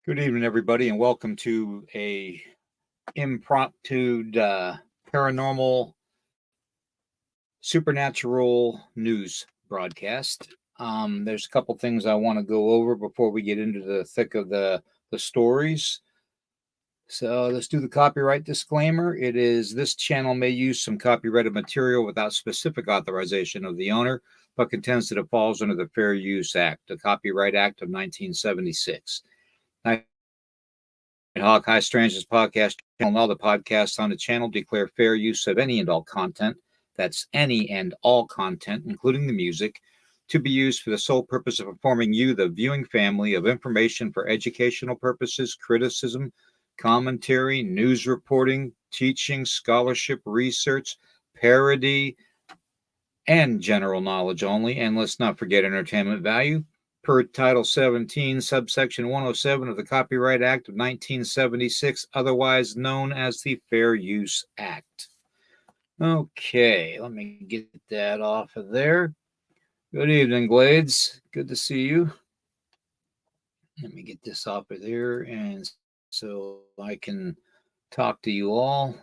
Good evening, everybody, and welcome to a impromptu paranormal supernatural news broadcast. There's a couple things I want to go over before we get into the thick of the stories. So let's do the copyright disclaimer. It is this channel may use some copyrighted material without specific authorization of the owner, but contends that it falls under the Fair Use Act, the Copyright Act of 1976. Nighthawk, High Strangeness podcast channel, and all the podcasts on the channel declare fair use of any and all content. That's any and all content, including the music, to be used for the sole purpose of informing you, the viewing family, of information for educational purposes, criticism, commentary, news reporting, teaching, scholarship, research, parody, and general knowledge only. And let's not forget entertainment value. Per Title 17, subsection 107 of the Copyright Act of 1976, otherwise known as the Fair Use Act. Okay, let me get that off of there. Good evening, Glades. Good to see you. Let me get this off of there, and so I can talk to you all.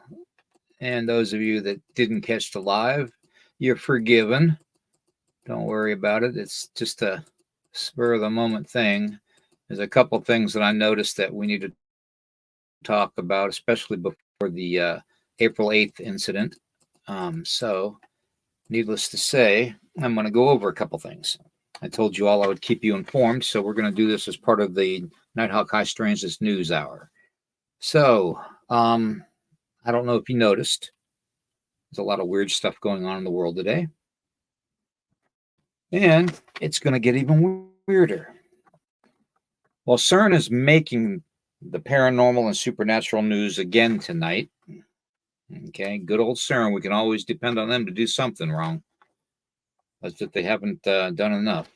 And those of you that didn't catch the live, you're forgiven. Don't worry about it. It's just a spur of the moment thing. There's a couple things that I noticed that we need to talk about, especially before the April 8th incident. So, needless to say, I'm going to go over a couple things. I told you all I would keep you informed, so we're going to do this as part of the Nighthawk High Strangeness News Hour. So, I don't know if you noticed, there's a lot of weird stuff going on in the world today. And it's going to get even weirder. Well, CERN is making the paranormal and supernatural news again tonight. Okay, good old CERN. We can always depend on them to do something wrong. That's that they haven't done enough.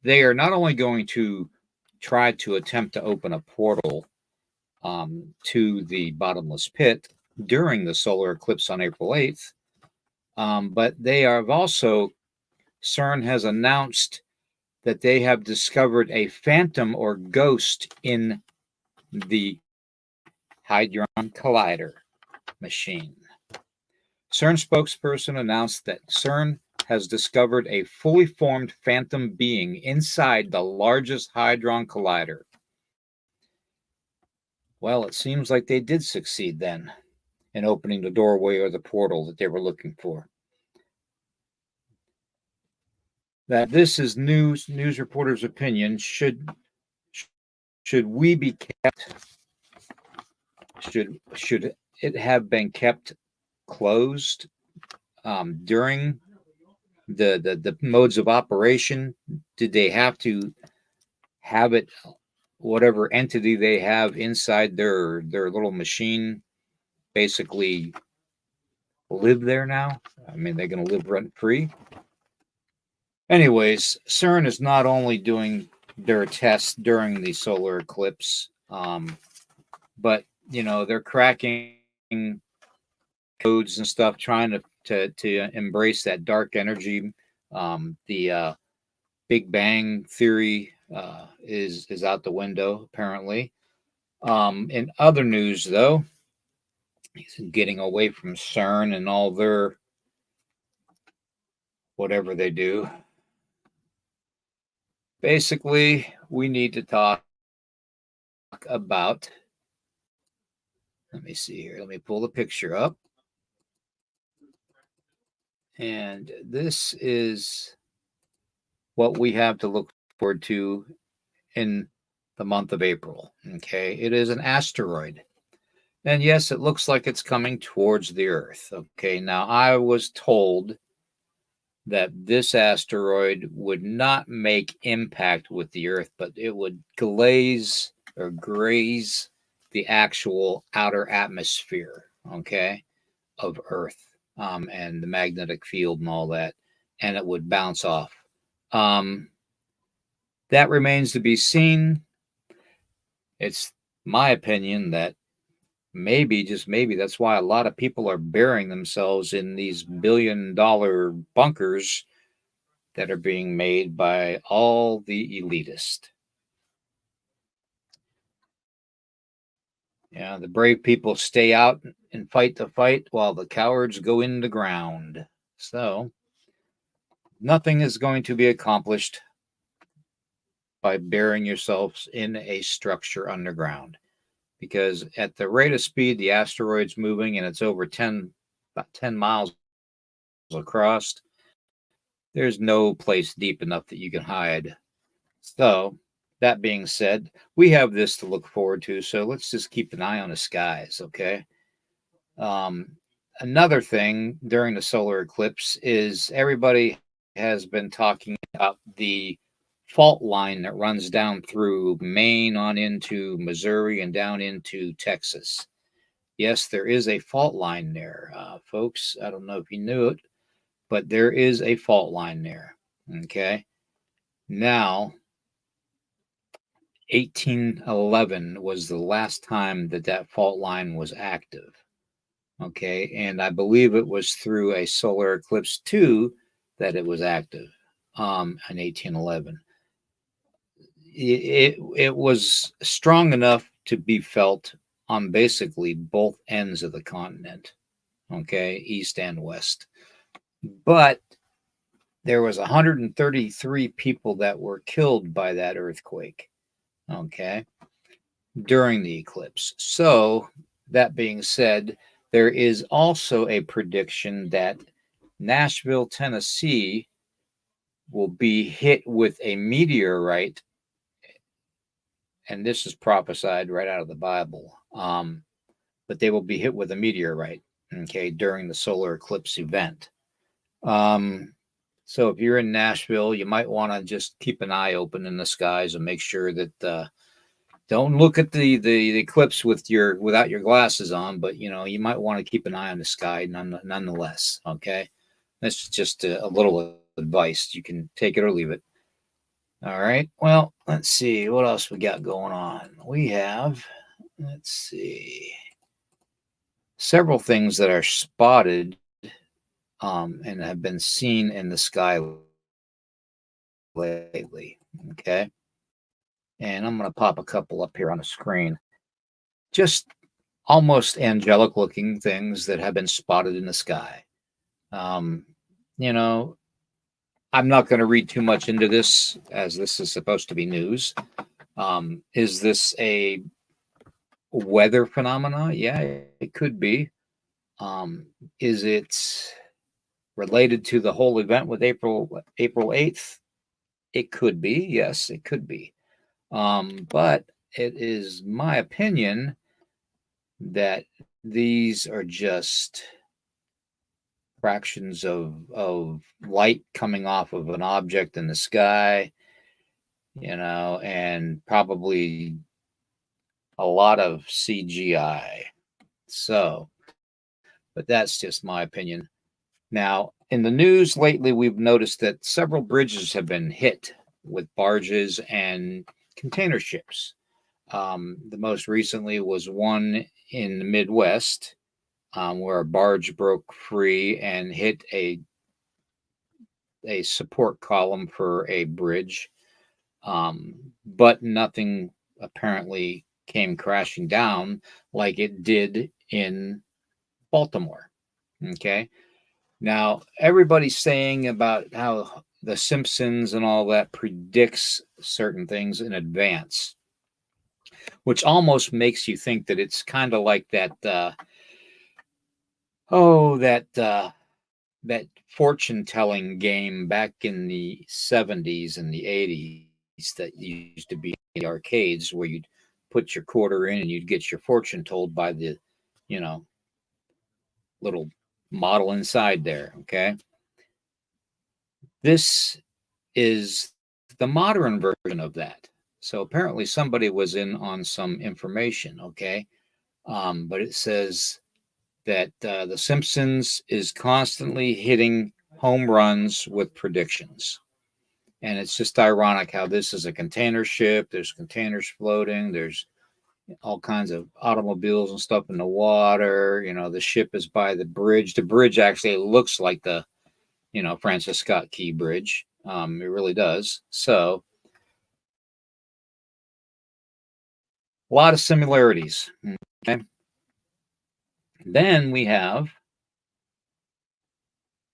They are not only going to try to attempt to open a portal to the bottomless pit during the solar eclipse on April 8th, but they have also, CERN has announced that they have discovered a phantom or ghost in the Hadron Collider machine. CERN spokesperson announced that CERN has discovered a fully formed phantom being inside the largest Hadron Collider. Well, it seems like they did succeed then in opening the doorway or the portal that they were looking for. That this is news reporters' opinion. Should we be kept? Should it have been kept closed during the modes of operation? Did they have to have it, whatever entity they have inside their little machine, basically live there now? I mean, they're going to live rent free. Anyways, CERN is not only doing their tests during the solar eclipse, but they're cracking codes and stuff, trying to embrace that dark energy. The Big Bang theory is out the window, apparently. In other news, though, getting away from CERN and all their whatever they do. Basically, we need to talk about, let me see here. Let me pull the picture up. And this is what we have to look forward to in the month of April. Okay. It is an asteroid. And yes, it looks like it's coming towards the Earth. Okay. Now, I was told that this asteroid would not make impact with the Earth, but it would glaze or graze the actual outer atmosphere, okay, of Earth, and the magnetic field and all that, and it would bounce off. That remains to be seen. It's my opinion that maybe, just maybe, that's why a lot of people are burying themselves in these billion-dollar bunkers that are being made by all the elitists. Yeah, the brave people stay out and fight the fight while the cowards go in the ground. So nothing is going to be accomplished by burying yourselves in a structure underground. Because at the rate of speed the asteroid's moving, and it's over about 10 miles across, there's no place deep enough that you can hide. So, that being said, we have this to look forward to. So let's just keep an eye on the skies, okay? Um, Another thing during the solar eclipse is everybody has been talking about the fault line that runs down through Maine on into Missouri and down into Texas. Yes, there is a fault line there, folks. I don't know if you knew it, but there is a fault line there. Okay. Now, 1811 was the last time that that fault line was active. Okay. And I believe it was through a solar eclipse too that it was active in 1811. It was strong enough to be felt on basically both ends of the continent. Okay. East and west. But there was 133 people that were killed by that earthquake, okay, during the eclipse. So, that being said, there is also a prediction that Nashville, Tennessee will be hit with a meteorite, and this is prophesied right out of the Bible. But they will be hit with a meteorite, okay, during the solar eclipse event. So if you're in Nashville, you might want to just keep an eye open in the skies and make sure that don't look at the eclipse without your glasses on, but you might want to keep an eye on the sky nonetheless. Okay, that's just a little advice. You can take it or leave it. All right. Well, let's see what else we got going on. We have, let's see, several things that are spotted and have been seen in the sky lately. Okay. And I'm going to pop a couple up here on the screen. Just almost angelic looking things that have been spotted in the sky. Um, you know, I'm not going to read too much into this as this is supposed to be news. Is this a weather phenomena? Yeah, it could be. Is it related to the whole event with April 8th? It could be. Yes, it could be. But it is my opinion that these are just fractions of light coming off of an object in the sky, and probably a lot of CGI. So, but that's just my opinion. Now, in the news lately, we've noticed that several bridges have been hit with barges and container ships. The most recently was one in the Midwest, where a barge broke free and hit a support column for a bridge, but nothing apparently came crashing down like it did in Baltimore. Okay. Now, everybody's saying about how The Simpsons and all that predicts certain things in advance, which almost makes you think that it's kind of like that fortune telling game back in the 70s and the 80s that used to be in the arcades where you'd put your quarter in and you'd get your fortune told by the, you know, little model inside there. Okay. This is the modern version of that. So apparently somebody was in on some information. Okay. But it says that The Simpsons is constantly hitting home runs with predictions. And it's just ironic how this is a container ship. There's containers floating. There's all kinds of automobiles and stuff in the water. The ship is by the bridge. The bridge actually looks like the, Francis Scott Key Bridge. It really does. So a lot of similarities. Okay. Then we have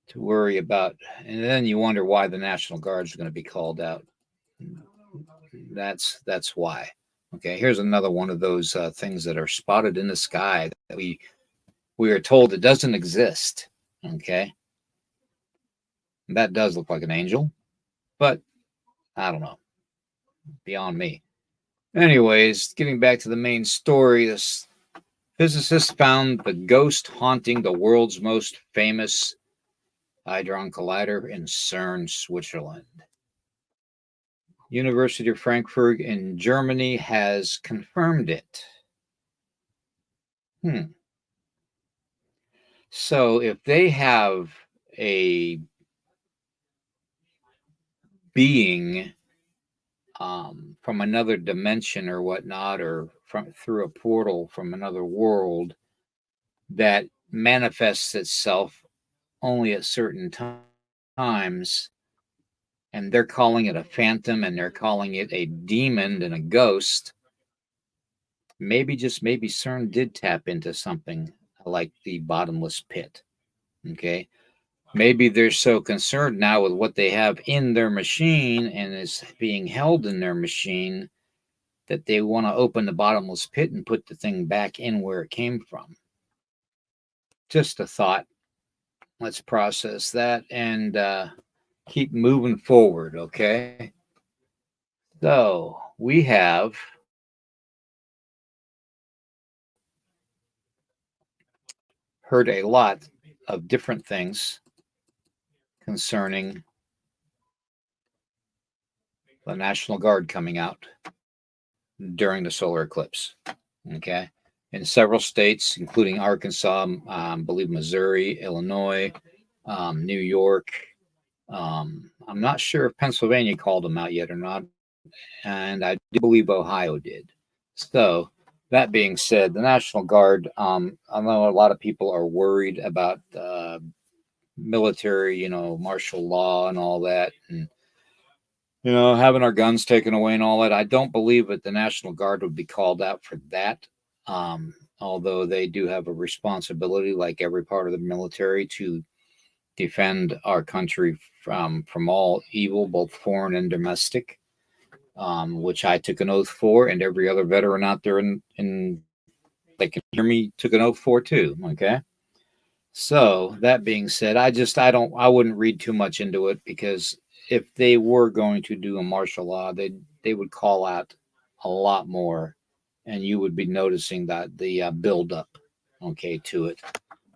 to worry about, and then you wonder why the National Guard is going to be called out. That's why. Okay, here's another one of those things that are spotted in the sky that we are told it doesn't exist. Okay, that does look like an angel, but I don't know. Beyond me. Anyways, getting back to the main story, this physicist found the ghost haunting the world's most famous Hadron Collider in CERN, Switzerland. University of Frankfurt in Germany has confirmed it. So if they have a being from another dimension or whatnot, or from through a portal from another world that manifests itself only at certain times, and they're calling it a phantom and they're calling it a demon and a ghost, maybe, just maybe, CERN did tap into something like the bottomless pit. Okay. Maybe they're so concerned now with what they have in their machine and is being held in their machine that they want to open the bottomless pit and put the thing back in where it came from. Just a thought. Let's process that and keep moving forward, okay? So we have heard a lot of different things concerning the National Guard coming out during the solar eclipse, okay? In several states, including Arkansas, I believe Missouri, Illinois, New York. I'm not sure if Pennsylvania called them out yet or not, and I do believe Ohio did. So, that being said, the National Guard, I know a lot of people are worried about military, martial law and all that, and having our guns taken away and all that. I don't believe that the National Guard would be called out for that. Although they do have a responsibility, like every part of the military, to defend our country from all evil, both foreign and domestic, which I took an oath for, and every other veteran out there in they can hear me took an oath for too. Okay. So that being said, I wouldn't read too much into it, because if they were going to do a martial law, they would call out a lot more, and you would be noticing that the build up, okay, to it.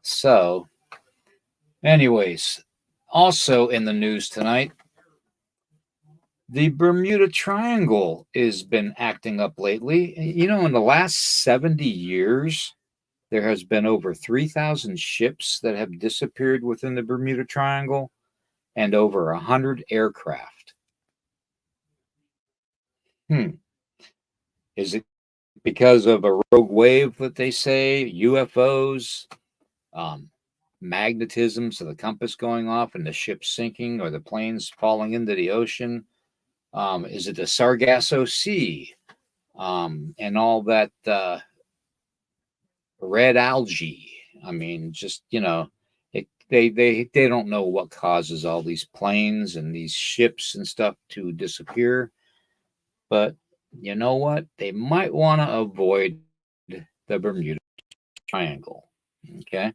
So, anyways, also in the news tonight, the Bermuda Triangle has been acting up lately. In the last 70 years, there has been over 3,000 ships that have disappeared within the Bermuda Triangle and over 100 aircraft. Is it because of a rogue wave that they say, UFOs, magnetism, so the compass going off and the ship sinking, or the planes falling into the ocean? Is it the Sargasso Sea and all that red algae? I mean, just they don't know what causes all these planes and these ships and stuff to disappear. But you know what? They might want to avoid the Bermuda Triangle. Okay.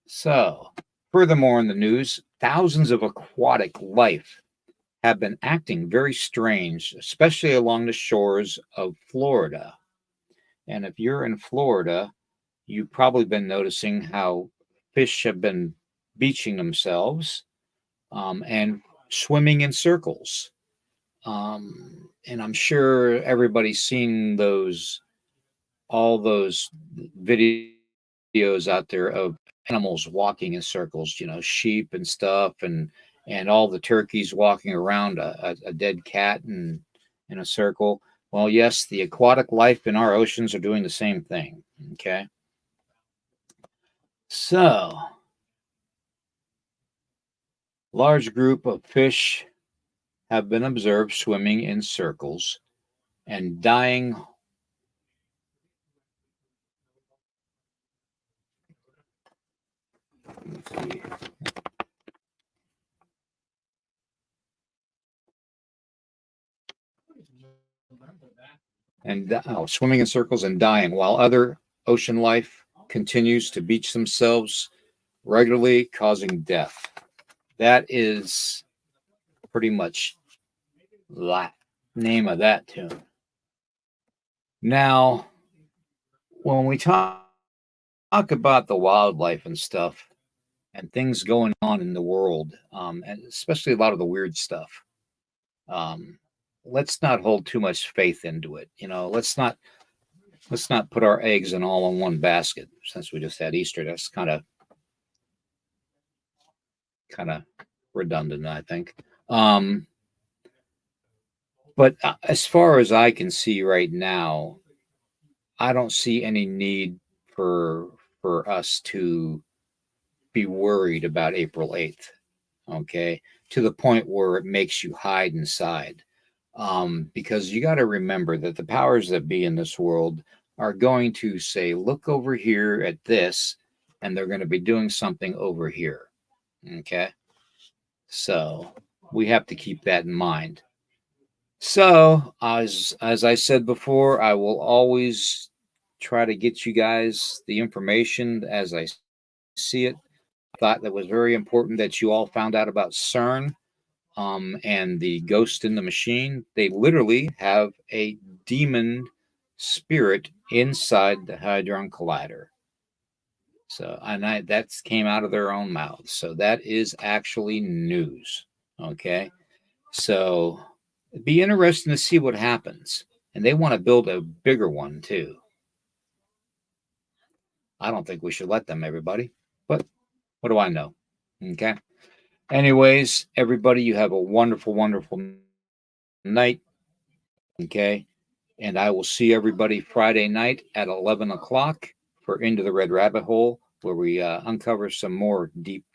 So, furthermore, in the news, thousands of aquatic life have been acting very strange, especially along the shores of Florida. And if you're in Florida, you've probably been noticing how fish have been beaching themselves and swimming in circles. And I'm sure everybody's seen all those videos out there of animals walking in circles, sheep and stuff, and all the turkeys walking around a dead cat in a circle. Well, yes, the aquatic life in our oceans are doing the same thing. Okay. So, large group of fish have been observed swimming in circles and dying Let's see. And swimming in circles and dying, while other ocean life continues to beach themselves regularly, causing death. That is pretty much the name of that tune. Now, when we talk about the wildlife and stuff and things going on in the world, and especially a lot of the weird stuff, um, let's not hold too much faith into it. Let's not put our eggs in all in one basket. Since we just had Easter, that's kind of redundant, I think. But as far as I can see right now, I don't see any need for us to be worried about April 8th. Okay, to the point where it makes you hide inside. Because you got to remember that the powers that be in this world are going to say, look over here at this, and they're going to be doing something over here. Okay, so we have to keep that in mind. So, as I said before, I will always try to get you guys the information as I see it. I thought that was very important that you all found out about CERN, and the ghost in the machine. They literally have a demon spirit inside the Hadron Collider. So, that came out of their own mouths. So that is actually news. Okay. So it'd be interesting to see what happens. And they want to build a bigger one too. I don't think we should let them, everybody. But what do I know? Okay. Anyways, everybody, you have a wonderful, wonderful night. Okay. And I will see everybody Friday night at 11 o'clock for Into the Red Rabbit Hole, where we uncover some more deep,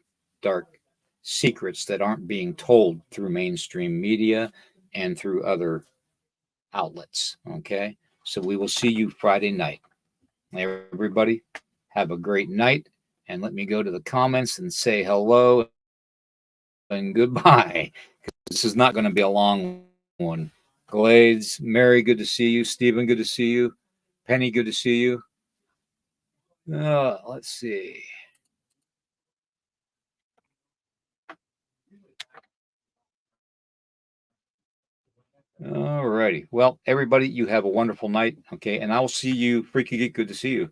dark secrets that aren't being told through mainstream media and through other outlets. Okay. So we will see you Friday night. Everybody, have a great night. And let me go to the comments and say hello and goodbye. This is not going to be a long one. Glades, Mary, good to see you. Stephen, good to see you. Penny, good to see you. Let's see. All righty. Well, everybody, you have a wonderful night. Okay. And I will see you. Freaky Geek, good to see you.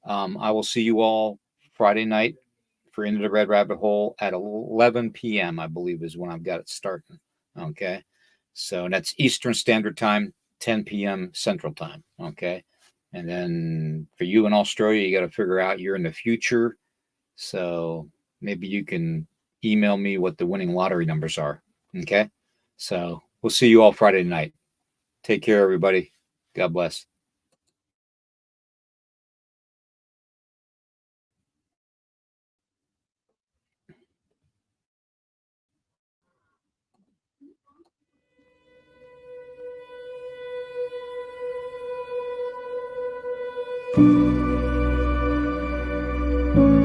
I will see you all Friday night for Into the Red Rabbit Hole at 11 p.m., I believe, is when I've got it starting. Okay. So that's Eastern Standard Time, 10 p.m. Central Time. Okay. And then for you in Australia, you got to figure out you're in the future. So maybe you can email me what the winning lottery numbers are. Okay. So we'll see you all Friday night. Take care, everybody. God bless.